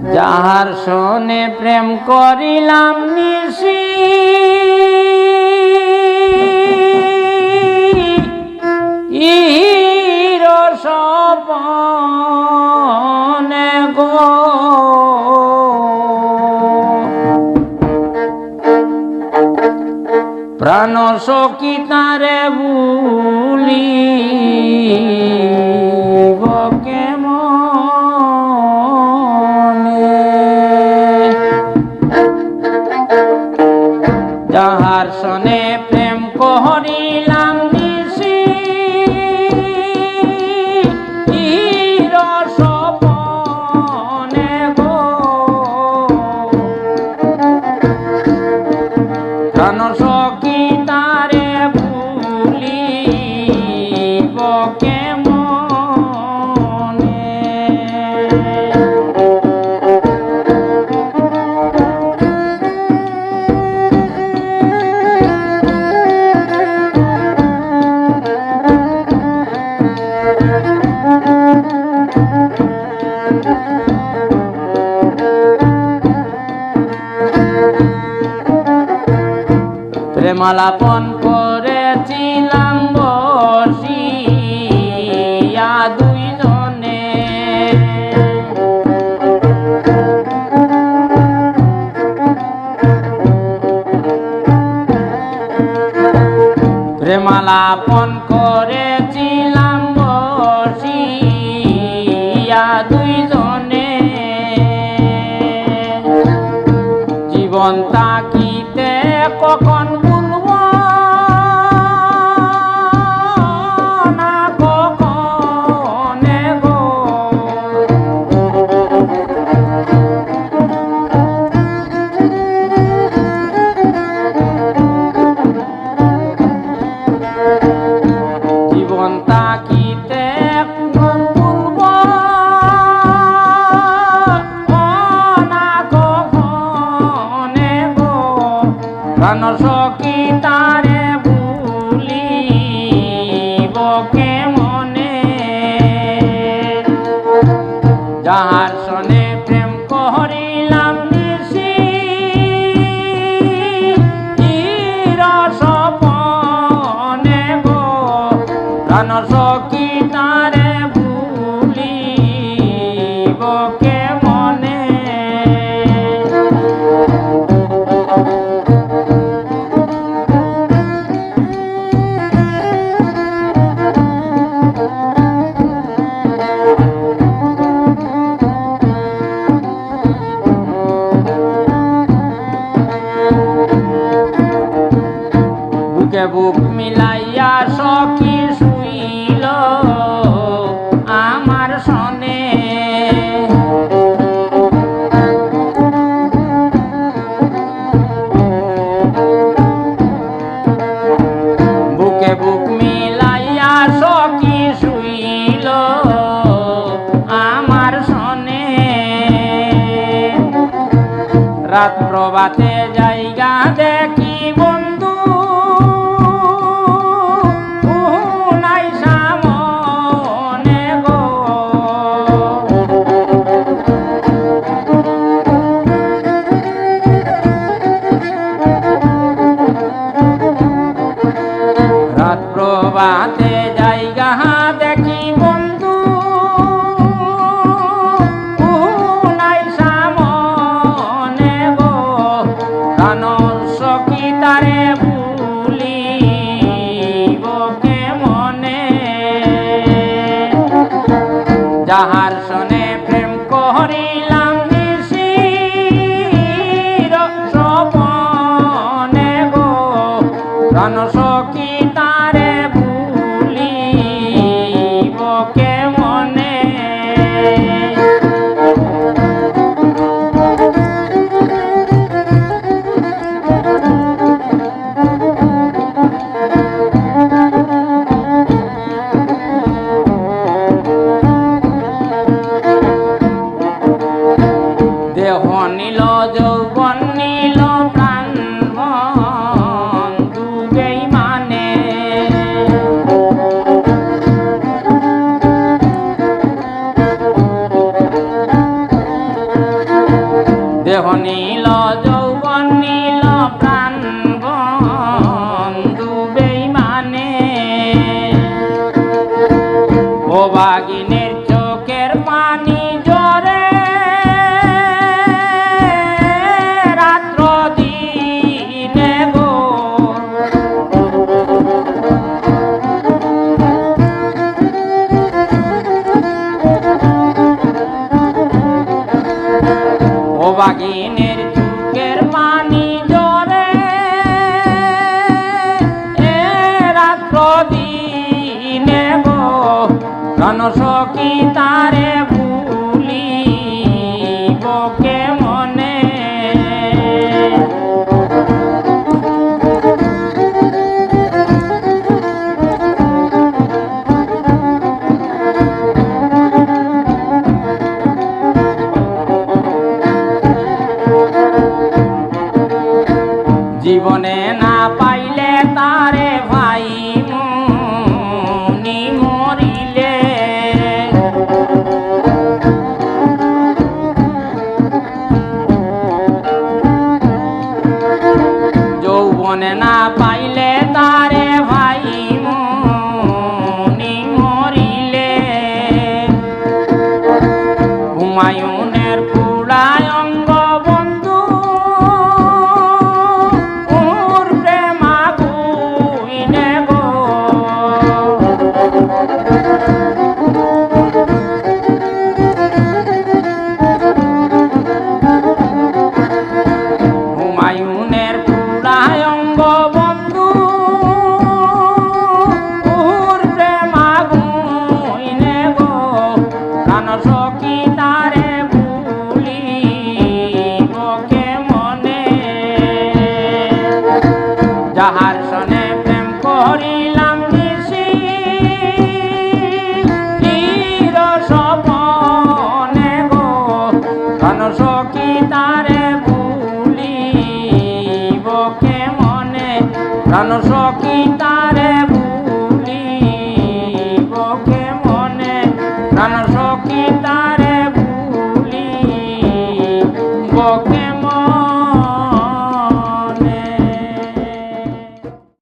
যাহার সনে প্রেম করিলাম নিশি ইর সপনে গো প্রাণ সখী তারে ভুলি যাহার সনে প্রেম করিলাম নিশি ইর সপনে গো প্রাণ সখী তারে ভুলিব কেমনে প্রেমালাপন করেছিলাম বসিয়া দুইজনে প্রেমালাপন করেছিলাম বসিয়া দুইজনে জীবন তাকিতে কখন ভুলবো না কখনে গো জীবন তাকিতে কখন ভুলবো না কখনে গো প্রাণ সখী তারে ভুলিব কেমনে যাহার সনে প্রেম করিলাম নিশি ইর সপনে গো প্রাণ সখী তারে ভুলিব কেমনে বুকে বুক মিলাইয়া সখী শুইল আমার সনে বুকে বুক মিলাইয়া সখী শুইল আমার সনে রাত প্রভাতে জায়গা দেখি বন্ধু নাই সামনে গো রাত প্রভাতে জায়গা দেখি বন্ধু নাই সামনে গো প্রাণ সখী তারে ভুলিব কেমনে যাহার সনে প্রেম করিলাম নিশি ইর সপনে গো প্রাণ সখী তারে ভুলিব কেমনে দেহ নীল যৌবন নীল প্রাণ মন দুবেই মানে সখী তারে ভুলিব কেমনে জীবনে না পাইলে তারে ভাই মনি মরিলে যৌবনে না পাইলে তারে ভাই মনি মরিলে হুমায়ুনের পুরায় অঙ্গ বন্ধু হুমায়ুনের পুরায় অঙ্গ বন্ধু প্রেমাগুইনে গো প্রাণ সখী তারে ভুলিব কেমনে যাহার সনে প্রেম করিলাম নিশি চির স্বপনে গো প্রাণ সখী তারে ভুলিব কেমনে প্রাণ সখী তারে ভুলিব কেমনে প্রাণ